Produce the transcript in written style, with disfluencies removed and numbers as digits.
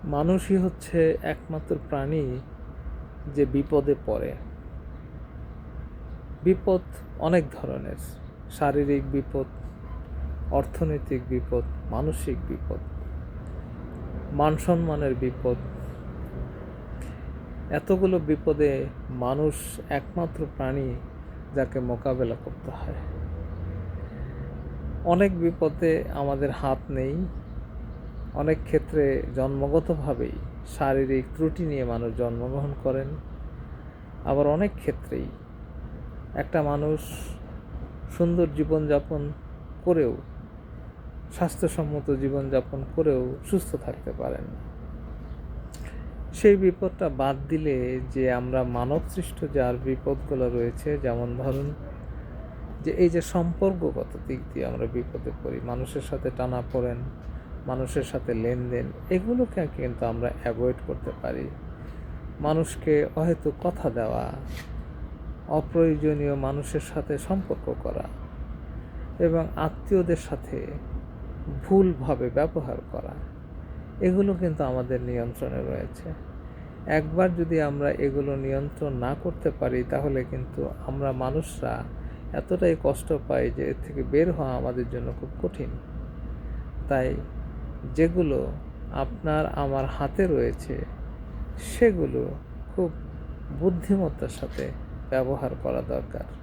মানুষই হচ্ছে একমাত্র প্রাণী যে বিপদে পড়ে। বিপদ অনেক ধরনের, শারীরিক বিপদ, অর্থনৈতিক বিপদ, মানসিক বিপদ, মান সম্মানের বিপদ। এতগুলো বিপদে মানুষ একমাত্র প্রাণী যাকে মোকাবেলা করতে হয়। অনেক বিপদে আমাদের হাত নেই। অনেক ক্ষেত্রে জন্মগতভাবেই শারীরিক ত্রুটি নিয়ে মানুষ জন্মগ্রহণ করেন। আবার অনেক ক্ষেত্রেই একটা মানুষ সুন্দর জীবনযাপন করেও, স্বাস্থ্যসম্মত জীবনযাপন করেও সুস্থ থাকতে পারেন না। সেই বিপদটা বাদ দিলে যে আমরা মানবসৃষ্ট যার বিপদগুলো রয়েছে, যেমন ধরুন যে এই যে সম্পর্কগত দিক দিয়ে আমরা বিপদে পড়ি, মানুষের সাথে টানাপোড়েন, মানুষের সাথে লেনদেন, এগুলোকে কিন্তু আমরা অ্যাভয়েড করতে পারি। মানুষকে অহেতুক কথা দেওয়া, অপ্রয়োজনীয় মানুষের সাথে সম্পর্ক করা এবং আত্মীয়দের সাথে ভুলভাবে ব্যবহার করা, এগুলো কিন্তু আমাদের নিয়ন্ত্রণে রয়েছে। একবার যদি আমরা এগুলো নিয়ন্ত্রণ না করতে পারি, তাহলে কিন্তু আমরা মানুষরা এতটাই কষ্ট পাই যে এর থেকে বের হওয়া আমাদের জন্য খুব কঠিন। তাই যেগুলো আপনার আমার হাতে রয়েছে, সেগুলো খুব বুদ্ধিমত্তার সাথে ব্যবহার করা দরকার।